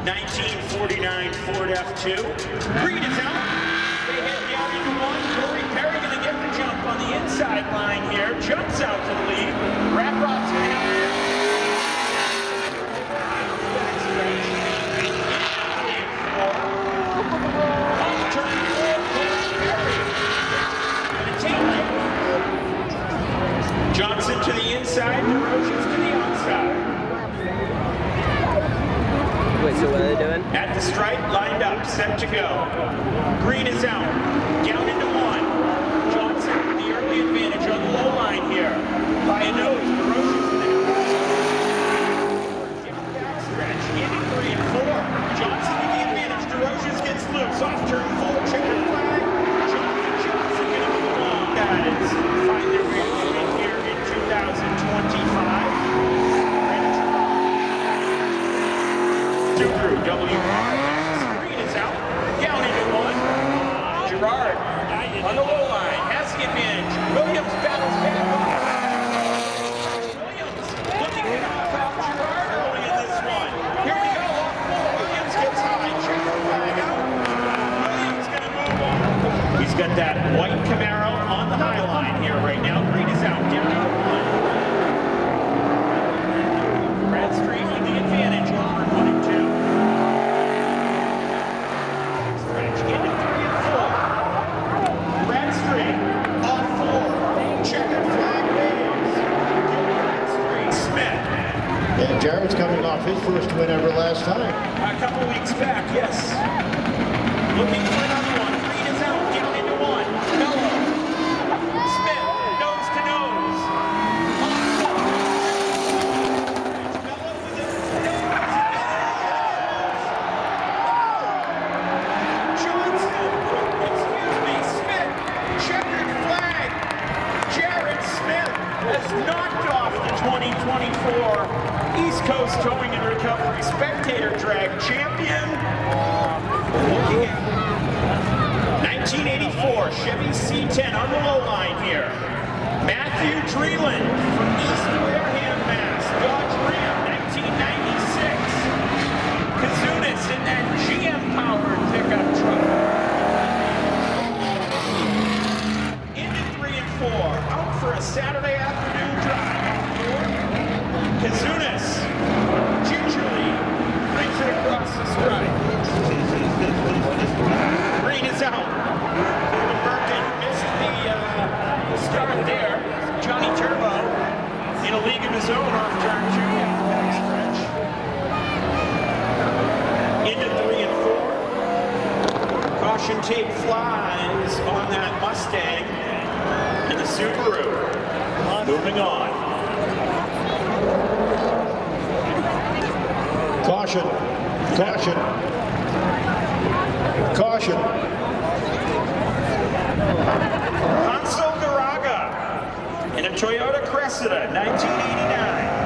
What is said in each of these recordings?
1949 Ford F2. Green is out. They head down into one. Corey Perry going to get the jump on the inside line here. Jumps out to the lead. Rat Rob's going to have Johnson to the inside, DeRoziers to the outside. Wait, so what are they doing? At the stripe, lined up, set to go. Green is out, down into one. Johnson with the early advantage on the low line here. By a nose, DeRoziers in the backstretch, into 3 and 4. Johnson with the advantage, DeRoziers gets loose, off turn 4, checker flag. Johnson going to move on. Guys, find their way to win here in 2025. Through WR. Green is out, down into one. Jarod on the low line, has the advantage. Williams battles back. Williams looking to knock off Jarod early in this one. Here we go, off 4. Williams gets high, checker flag out. Williams going to move on. He's got that white Camaro on the high line here right now. Green is out, down into one. Bradstreet with the advantage. And Jarod's coming off his first win ever last time. A couple weeks back, yes. Looking for another one. Green is out, down into one. Mello. Smith, nose to nose. Mello with it. Johnson, excuse me, Smith. Checkered flag. Jarod Smith has knocked off the 2024 East Coast Towing and Recovery Spectator Drag Champion. Looking at 1984 Chevy C10 on the low line here. Matthew Dreeland from East Wareham, Mass. Dodge Ram 1996. Kazunas in that GM-powered pickup truck. Into 3 and 4. Out for a Saturday afternoon drive. Kazunas gingerly brings it across the stripe. Green is out. Birkin missed the start there. Johnny Turbo in a league of his own off turn 2 back stretch. Into 3 and 4. Caution tape flies on that Mustang and the Subaru. Moving on. Caution. Caution. Caution. Hansel Garaga in a Toyota Cressida, 1989.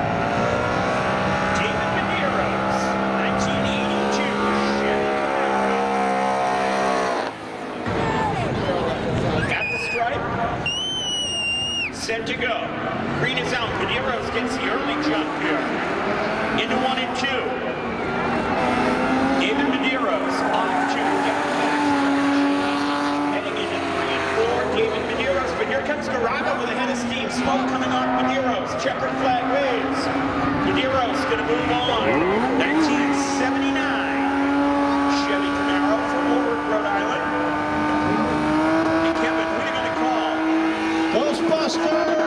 David Medeiros, 1982. At the stripe. Set to go. Green is out. Medeiros gets the early jump here. Into 1 and 2. David Medeiros off to heading into 3 and 4. David Medeiros, but here comes Garaga with a head of steam. Smoke coming off Medeiros. Checkered flag waves. Medeiros going to move on. 1979 Chevy Camaro from Warwick, Rhode Island. And Kevin, who are you going to call? Ghostbusters!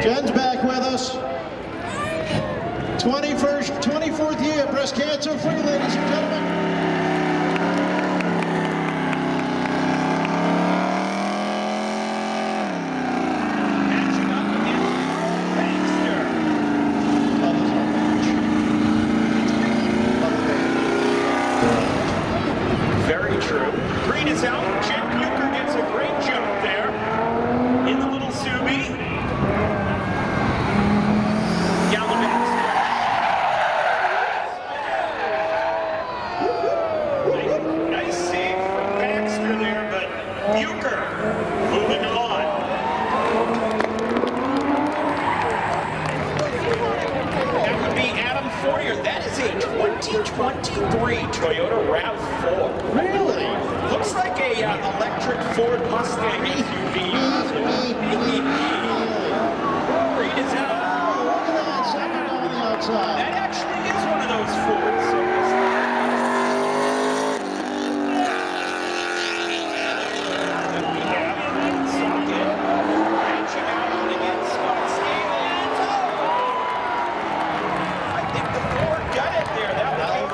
Jen's back with us. 24th year, breast cancer free, ladies and gentlemen. Matching up against Baxter. Very true. Green is out. Jen Bucher gets a great jump there in the little Subi. Down the back stretch. Nice save from Baxter there, but Bucher moving on. That would be Adam Foyer. That is a 2023 Toyota RAV4. Really? Look looks like a electric Ford Mustang SUV. Green is out. Look at that, second on the outside. That actually is one of those Fords. So we have Socket reaching out against Scott Stevens. I think the Ford got it there. That was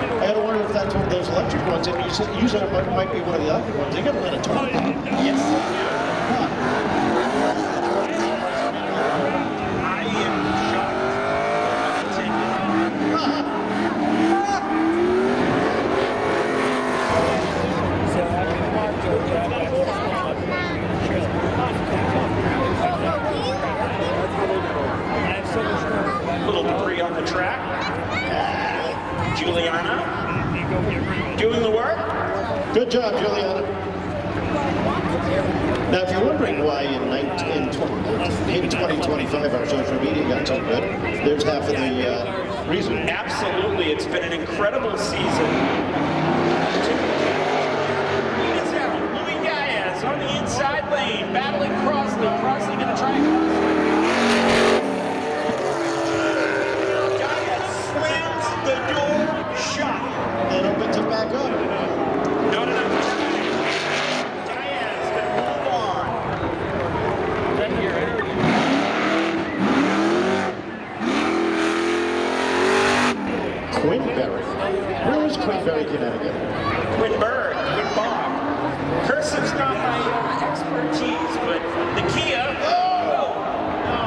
I gotta wonder if that's one of those electric ones, and you said it might be one of the electric ones. They got a lot of torque. yes. I am shocked. Little debris on the track. Juliana doing the work. Good job, Juliana. Now, if you're wondering why in 2025 our social media got so good, there's half of the reason. Absolutely, it's been an incredible season. It's out. Louis Galles on the inside lane, battling Crossley. Crossley going to try and cross. Galles slams the door shut. And opens it back up. Not enough time. Galles going to move on. Quinberry. Where is Quinberry, Connecticut? Quinburg, Quinbog. Cursive's not my expertise, but the Kia.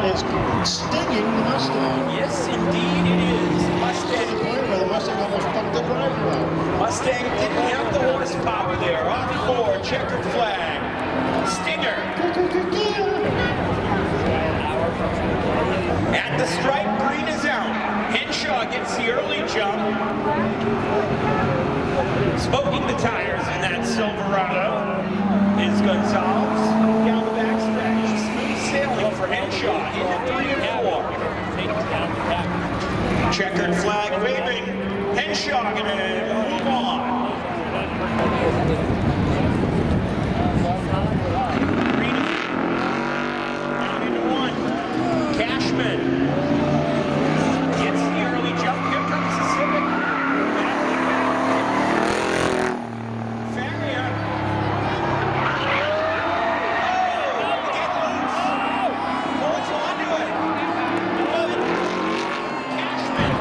Is stinging the Mustang. Yes, indeed it is. To the Mustang. point where the Mustang almost fucked the driver out. Mustang didn't have the horsepower there. Off four, checkered flag. Stinger. At the stripe, green is out. Henshaw gets the early jump. Smoking the tires in that Silverado is Gonzalez. Down the backstretch. Smooth sailing for Henshaw into 3 and 4. Checkered flag waving. Henshaw gonna move on. Green down into 1. Cashman gets the early jump. Here comes the Civic. Farrier. Get loose. Holds onto it. Cashman.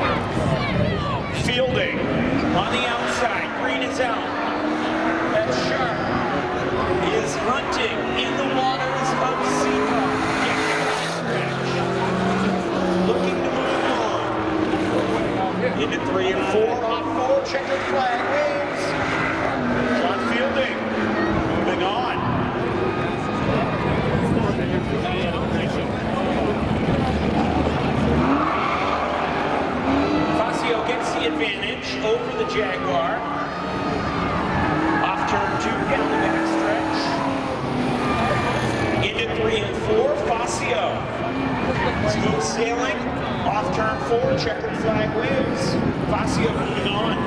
Fielding on the outside. Green is out. That Sharp is hunting in the waters of Seekonk. Looking to move on. Into 3 and 4. Off 4. Checkered flag waves. John Fielding moving on. Fazio gets the advantage over the Jaguar. Off turn 2 down the backstretch. Into 3 and 4. Fazio. Smooth sailing. Off turn 4. Checkered flag waves. Fazio moving on.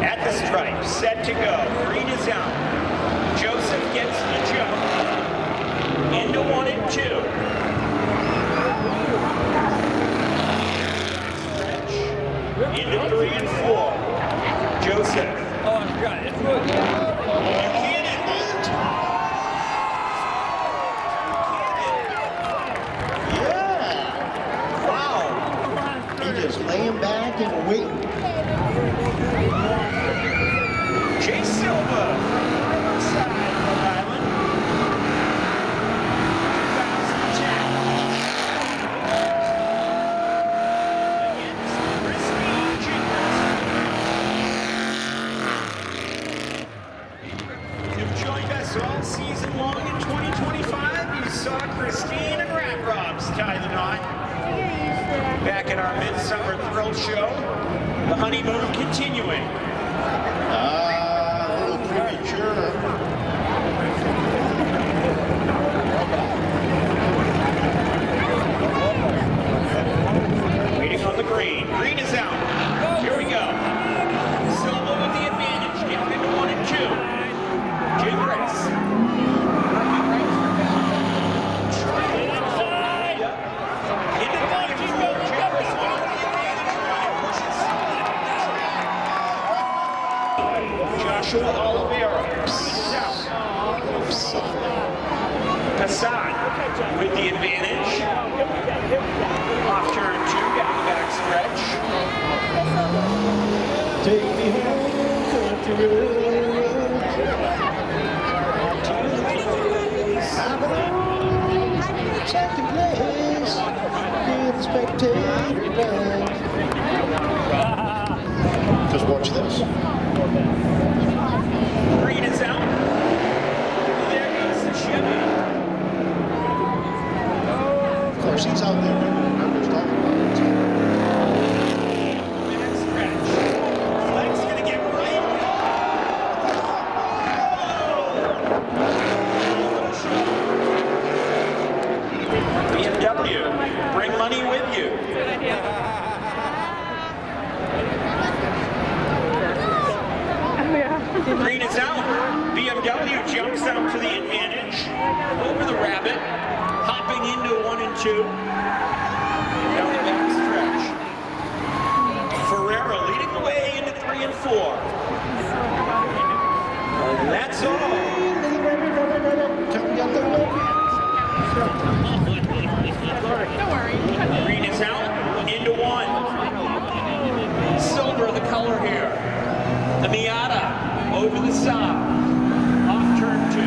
At the stripe. Set to go. Green is out. Joseph gets the jump. Into 1 and 2. Into 3 and 4. Joseph. Oh, I forgot. It's good. Buchanan. Yeah. Wow. He just laying back and waiting. Jay Silva. Side of Long Island. 2010. You've joined us all season long in 2025. You saw Christine and Rat Robs tie the knot. Back at our Midsummer Thrill Show. The honeymoon continuing. A little premature. Waiting on the green. Green is out. Here we go. Silva with the Hassan with the advantage. Off turn 2, down the back stretch. Take me home, country road. I'm alone, second place, with Spectator band. Just watch this. Green is out. There goes the Chevy. Of course, he's out there doing what numbers talking about it. Back stretch. Flag's gonna get right. BMW, bring money with you. Green is out. BMW jumps out to the advantage. Over the rabbit. Hopping into 1 and 2. Down the back stretch. Ferrera leading the way into 3 and 4. And that's all. Green is out. Into 1. Silver the color here. The Miata over the side. Off turn 2.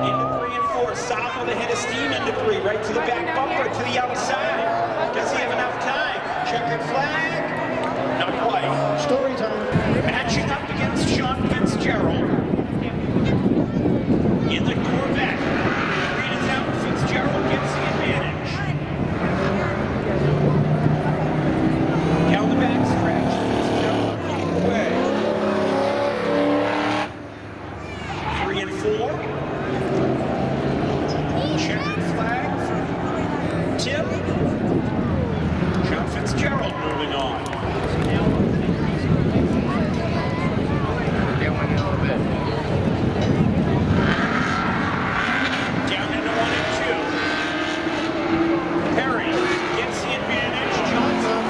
Into 3 and 4. South with a head of steam into 3. Right to the back bumper to the outside. Does he have enough time? Checkered flag. Not quite. Story time. Matching up against Sean Fitzgerald. In the Corvette. Green is out. Fitzgerald gets the advantage. Down the back stretch. Fitzgerald leading the way. 3 and 4. Checkered flag for Tim. Sean Fitzgerald moving on. Down into 1 and 2. Perry gets the advantage. Johnson.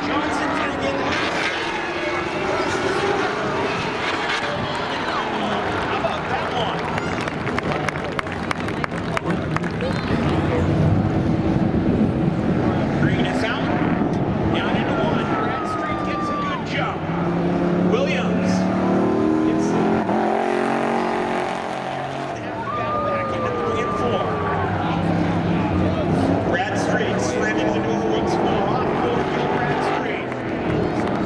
Johnson's gonna get loose. How about that one? Green is out. Down into 1. Bradstreet gets a good jump. Williams gets back into 3 and 4. Bradstreet slamming the door once more. Off for Gil Bradstreet.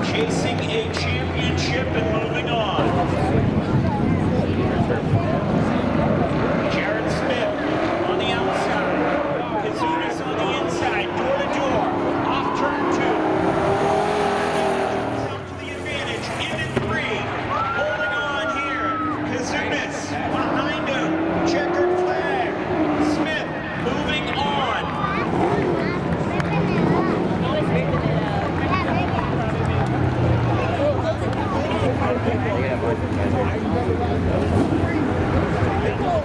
Chasing a championship and moving on. Jarod Smith on the outside. Kazunas on the inside. Door to door. Off turn 2. Out to the advantage. Into 3. Holding on here. Kazunas behind him. Checkered flag. Smith moving on.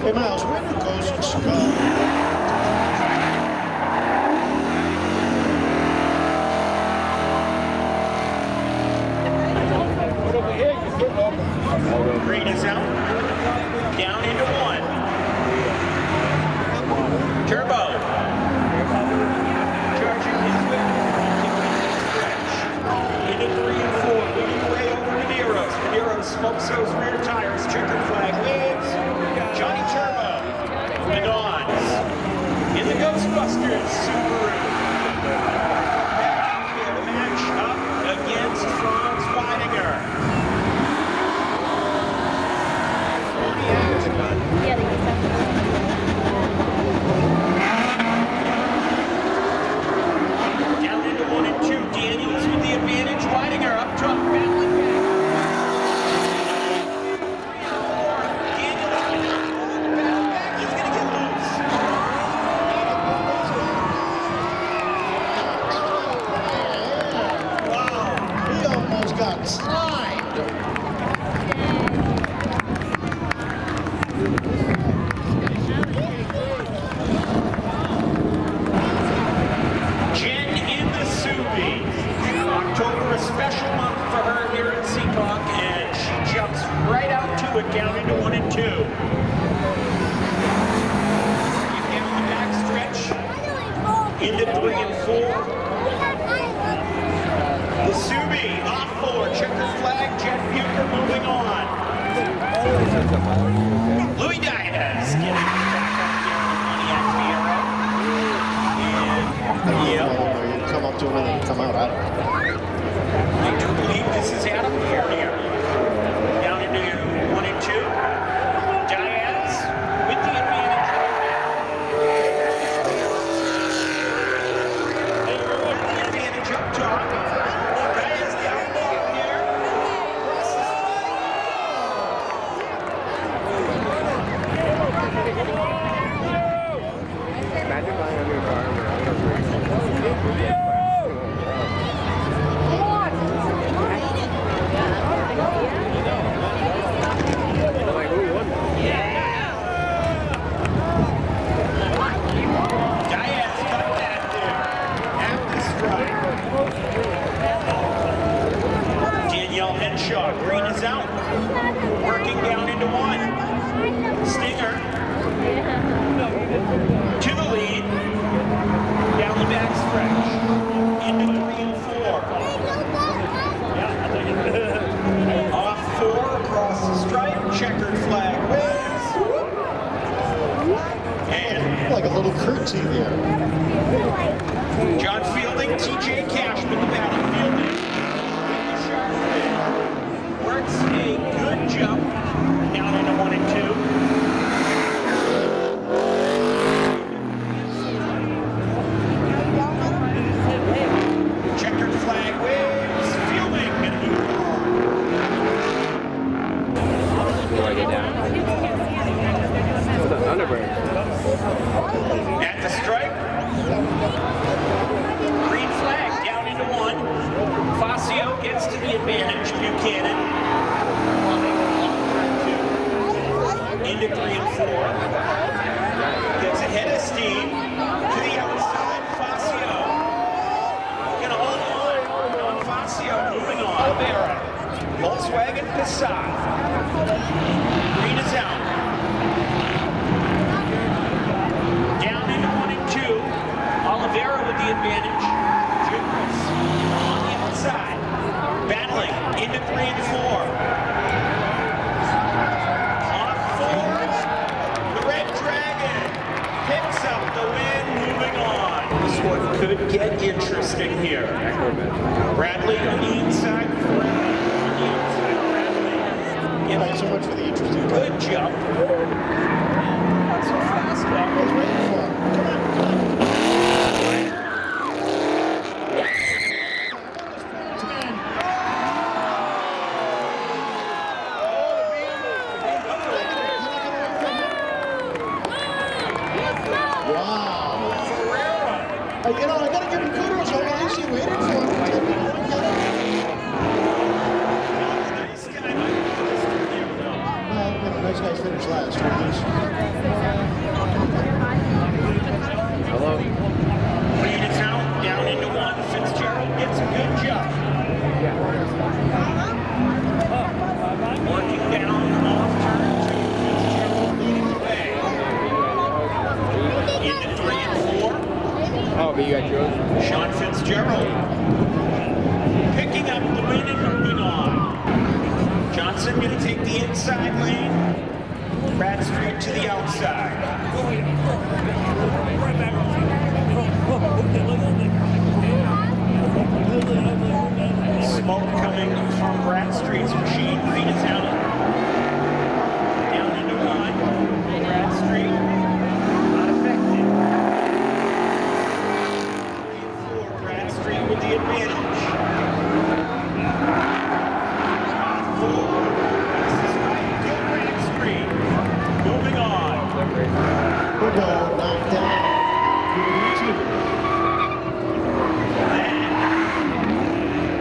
Hey, Miles, where do ghosts go? Green is out. Down into 1. Turbo. Charging his way. Stretch. Into 3 and 4. Leading the way over to Nero's. Nero's smokes those rear tires. Checkered flag waves. Johnny Turbo. Moving on. In the Ghostbusters Subaru. Back here to match up against Franz Winegar. Down into 1 and 2. Daniels with the advantage. Widinger up top, battling back. Daniels back. He's gonna get loose. Wow. He almost got slimed. Jen in the Subi. October, a special month for her here at Seekonk. Seekonk, and she jumps right out to it, down into 1 and 2. Down the back stretch, into 3 and 4. The Subi off 4, checkered flag, Jet Bucher moving on. Louis Diaz getting back up here on Pontiac Fiero. And, You come up to him and then come out. I don't know. I do believe this is Adam Ferrier. Down into 1 and 2. Diaz with the advantage right now. With the advantage up top. Diaz down low here. Imagine buying a new car. Diaz got that there. At the strike. Danielle Henshaw, green is out. Working down into 1. Stinger. To the lead. Down the back stretch. Into 3 and 4. Off 4 across the stripe. Checkered flag waves. And Like a little curtsy there. John Fielding, TJ Cashman, the batting fielding. Works a good jump down into 1 and 2. Checkered flag waves. Fielding gonna move Do I get down? Oh, the Thunderbird. on. At the stripe. Green flag down into 1. Fazio gets to the advantage. Buchanan. Into 3 and 4. Gets ahead of Steve. To the outside. Fazio. Gonna hold on. Fazio moving on. Oliveira. Volkswagen Passat. Green is out. Down into 1 and 2. Oliveira with the advantage. Jukris on the outside. Battling into 3 and 4. Off 4. The Red Dragon picks up the win, moving on. This one could get interesting here. Bradley on the inside. Bradley on the outside. Bradley. Thanks so much for the interesting Good jump. Not so fast, I was waiting for him. Come on, come on. Wow. You know, I gotta give him kudos. I'm actually waiting for him. Nice guy. Well, nice guys finish last, at least. Hello. Green is out, down into 1. Fitzgerald gets a good jump. Working down off turn 2. Fitzgerald leading the way. Into 3 and 4. Oh, but you got yours? Sean Fitzgerald picking up the win and moving on. Johnson going to take the inside lane. Bradstreet to the outside. Smoke coming from Bradstreet's machine. Green is out. Down into 1. Bradstreet not affected. 3 and 4. Bradstreet with the advantage. 4. This is right. Gil Bradstreet moving on. Good ball, knocked down.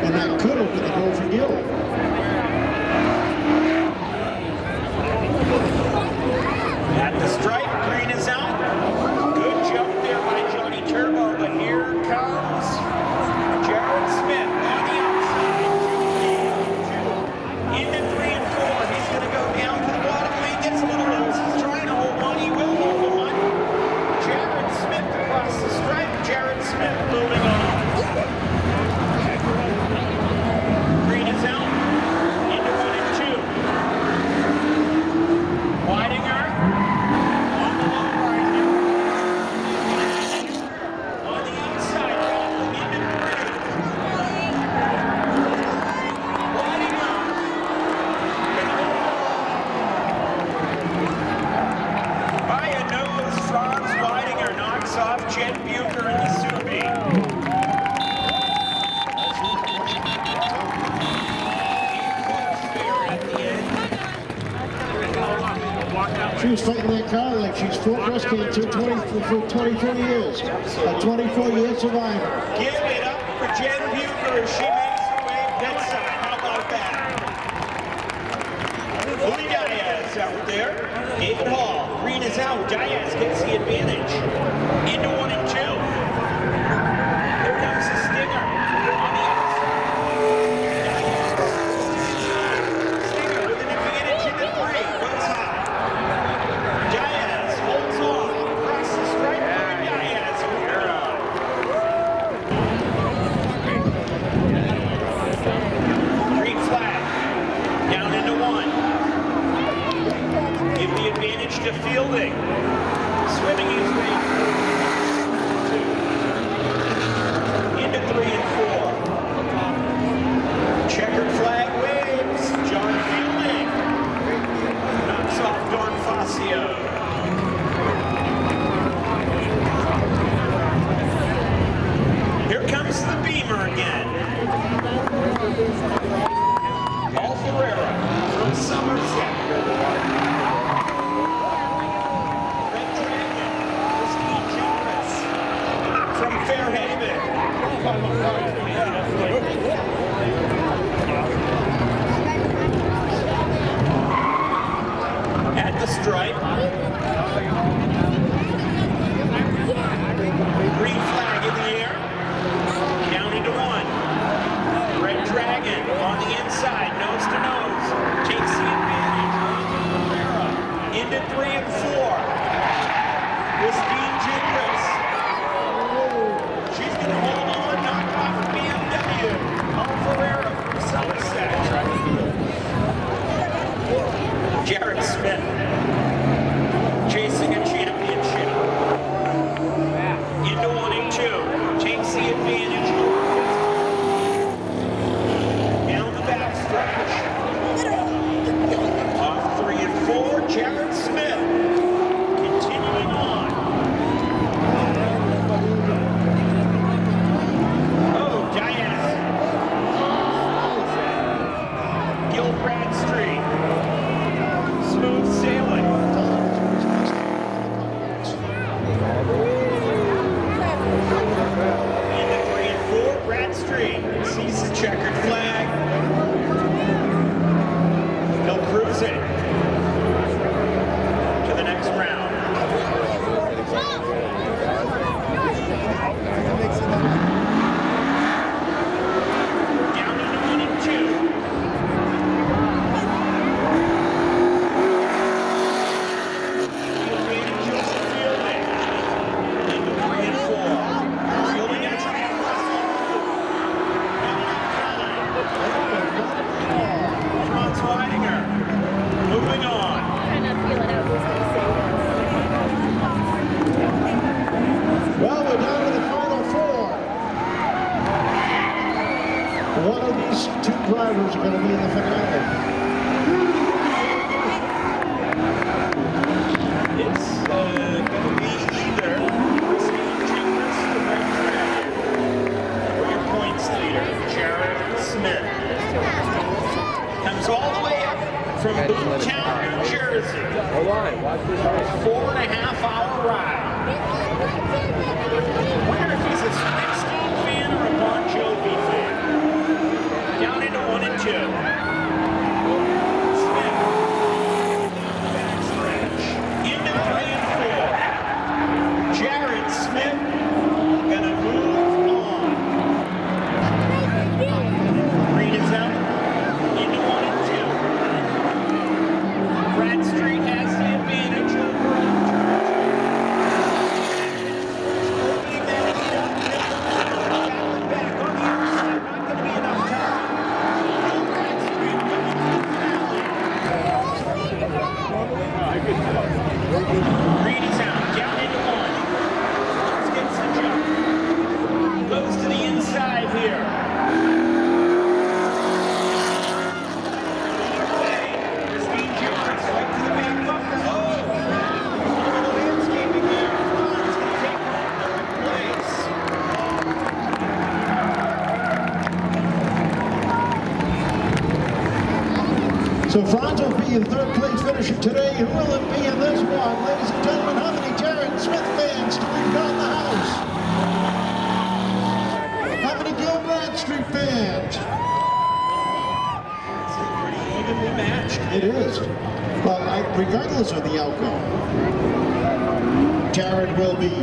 And that could open the door for Gil. At the stripe, Green is out. Good jump there by Johnny Turbo, but here comes Jarod Smith on the outside. She was fighting that car like she's fought breast cancer for 24 years. A 24-year survivor. Give it up for Jen Bucher as she makes her way bedside. How about that? Uli Diaz out there. David Hall. Green is out. Diaz gets the advantage. Into 1 and 2. Here comes the Stinger on the outside. Stinger with an advantage into 3. Goes high. Diaz holds on. Across the stripe. Diaz over on. Green flag. Down into 1. Give the advantage to Fielding. Swimming his way into 3 and 4. Checkered flag waves. John Fielding knocks off Don Fascio. Here comes the Beamer again. Paul Ferreira from Somerset. Red Dragon, Christine Jeffress from Fairhaven. At the stripe. Green flag in the air. Down into 1. Red Dragon on the inside, nose to nose. Takes the advantage. Into 3 and 4. Christine Jeffress. She's going to hold on, knock off BMW. Paul Ferreira from Somerset. Jarod Smith chasing a championship. Into 1 and 2. Takes the advantage. Down the back stretch. Off 3 and 4. Jarod Smith continuing on. Oh, Diaz. Gil Bradstreet. Smooth sailing. Into 3 and 4. Bradstreet sees the checkered flag. He'll cruise it to the next round. Down into 1 and 2. Fielding. Into 3 and 4. Fielding and Franz Winegar. Moving on. Well, we're down to the final 4. One of these 2 drivers are going to be in the finale. It's going to be either Christine Jeffress or Red Dragon, or your points leader, Jarod Smith. Comes all the way up from Boomtown, New Jersey. Hold on, watch this. 4.5-hour ride. I wonder if he's a Springsteen fan or a Bon Jovi fan. Down into 1 and 2. Smith. Backstretch. Into 3 and 4. Jarod Smith gonna move on. Green is out. Into 1 and 2. Bradstreet has the advantage over back on the outside. Not going to be enough time. Bradstreet coming to the finale. Green is out. Down into 1. Gets the jump. Goes to the inside here. Christine Jeffress right to the back bumper. Oh! Over the landscaping there. Franz can take home third place. So Franz will be your third place finisher today. Who will it be in this one? Ladies and gentlemen, how many Jarod Smith fans do we've got in the house? How many Gil Bradstreet fans? Pretty evenly matched. It is. Well, regardless of the outcome, Jarod will be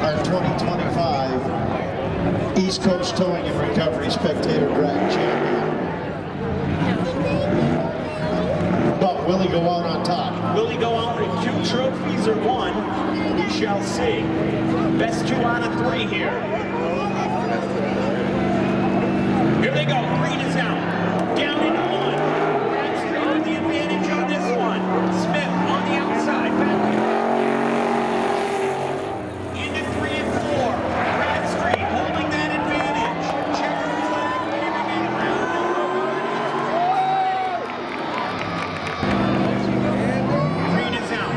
our 2025 East Coast Towing and Recovery Spectator Drag Champion. But will he go out on top? Will he go out with 2 trophies or 1? We shall see. Best 2 out of 3 here. Here they go. Green is out. Down into 1. Bradstreet with the advantage on this one. Smith on the outside. Back into 3 and 4. Bradstreet holding that advantage. Checkered flag waving it around. Green is out.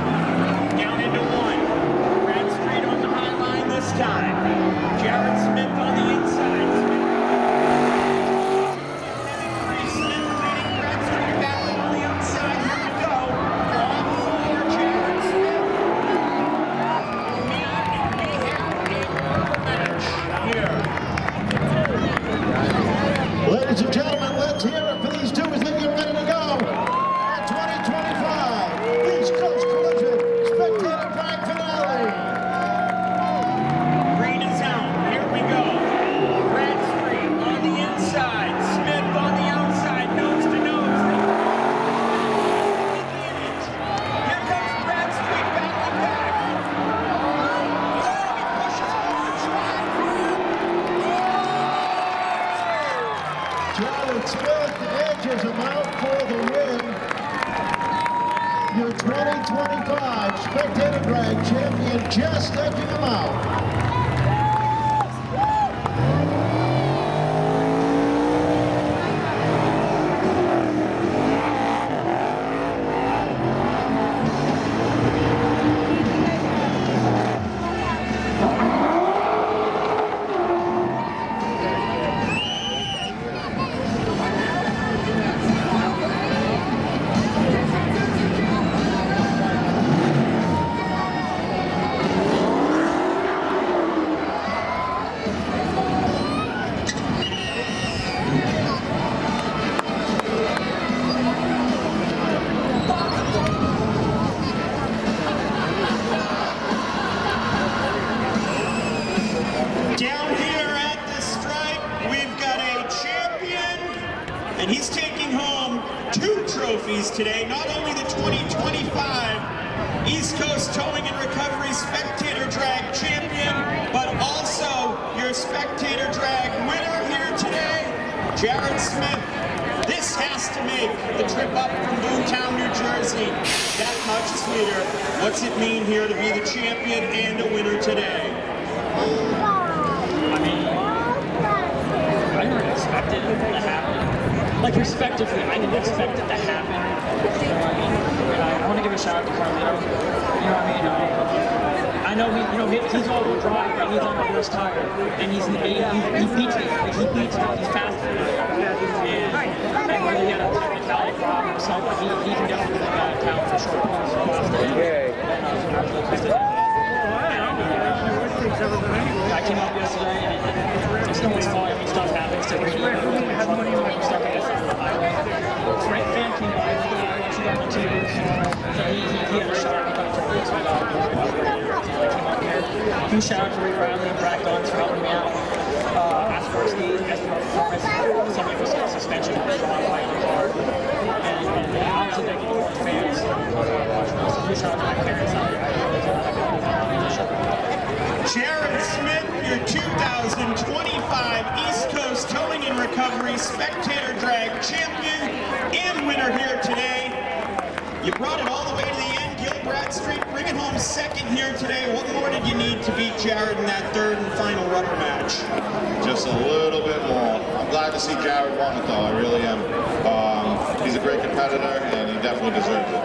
Down into 1. Bradstreet on the high line this time. Jarod Smith on the inside. Smith leading Bradstreet battling on the outside. Here we go. On 4, Jarod Smith. Ladies and gentlemen, let's hear it for these two as they get ready to go. Our 2025 East Coast Collision Spectator Drag Finale. Green is out. Here we go. Bradstreet on the inside. Smith on the outside. Nose to nose. Advantage. Here comes Bradstreet battling back. He pushes off the track. Jarod Smith edges him out for the win. Your 2025 Spectator Drag Champion just edging him out. Down here at the stripe, we've got a champion, and he's taking home 2 trophies today. Not only the 2025 East Coast Towing and Recovery Spectator Drag Champion, but also your Spectator Drag winner here today, Jarod Smith. This has to make the trip up from Boomtown, New Jersey that much sweeter. What's it mean here to be the champion and a winner today? I mean, I didn't expect it to happen. Like, respectively, I didn't expect it to happen. You know what I mean? And I want to give a shout out to Carlito. You know what I mean? I know he's all-wheel drive, but he's on the worst tire, and he beats me. Like, he beats me. He's faster. And whether he had a technicality problem or something, he can definitely get out of town for sure. I came up yesterday, and it's no one's fault. I mean, stuff happens to everybody. Stuff happens to the highway. Frank fan came by, she got on TV. He had a shot. He got from this. I came up here. Huge shout out to Rick Riley and Brad Guns for helping me out. Asked for a speed, asked for a performance, somebody for suspension, strong bike in the car. And obviously, thank you to all the fans watching us. Huge shout out to my parents out there. Jarod Smith, your 2025 East Coast Towing and Recovery Spectator Drag Champion and winner here today. You brought it all the way to the end. Gil Bradstreet bringing home second here today. What more did you need to beat Jarod in that third and final rubber match? Just a little bit more. I'm glad to see Jarod won it, though. I really am. He's a great competitor, and he definitely deserves it.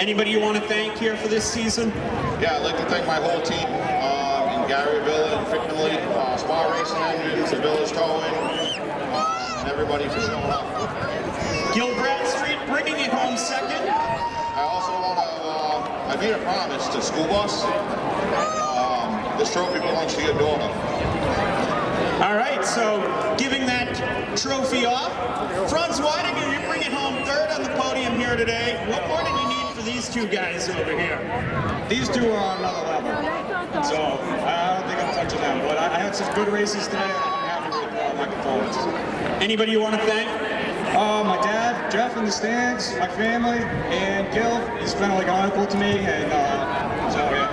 Anybody you want to thank here for this season? Yeah, I'd like to thank my whole team in Garyville and Finley, Spa Racing Engines, the Village Towing, and everybody for showing up. Gil Bradstreet bringing it home second. I also want to, I made a promise to School Bus. This trophy belongs to your daughter. All right, so giving that trophy off. Franz Winegar, you bring it home third on the podium here today. What more did you need for these two guys over here? These two are on another level, so I don't think I'm touching them. But I had some good races today, and I'm happy with my performance. Anybody you want to thank? My dad, Jeff in the stands, my family, and Gil. He's been like an uncle to me, and so yeah.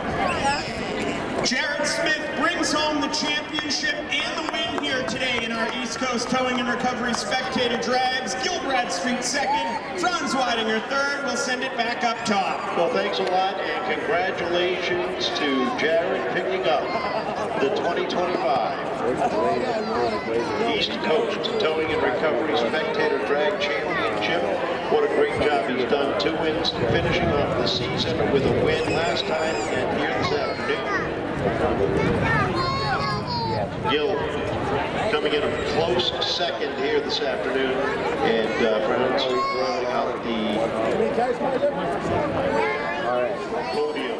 Jarod Smith brings home the championship and the win here today in our East Coast Towing and Recovery Spectator Drags. Gil Bradstreet second, Franz Winegar third. We'll send it back up top. Well, thanks a lot, and congratulations to Jarod picking up the 2025 East Coast Towing and Recovery Spectator Drag Championship. What a great job he's done. 2 wins, finishing off the season with a win last time and here this afternoon. Gil coming in a close second here this afternoon, and Franz rounding out the podium.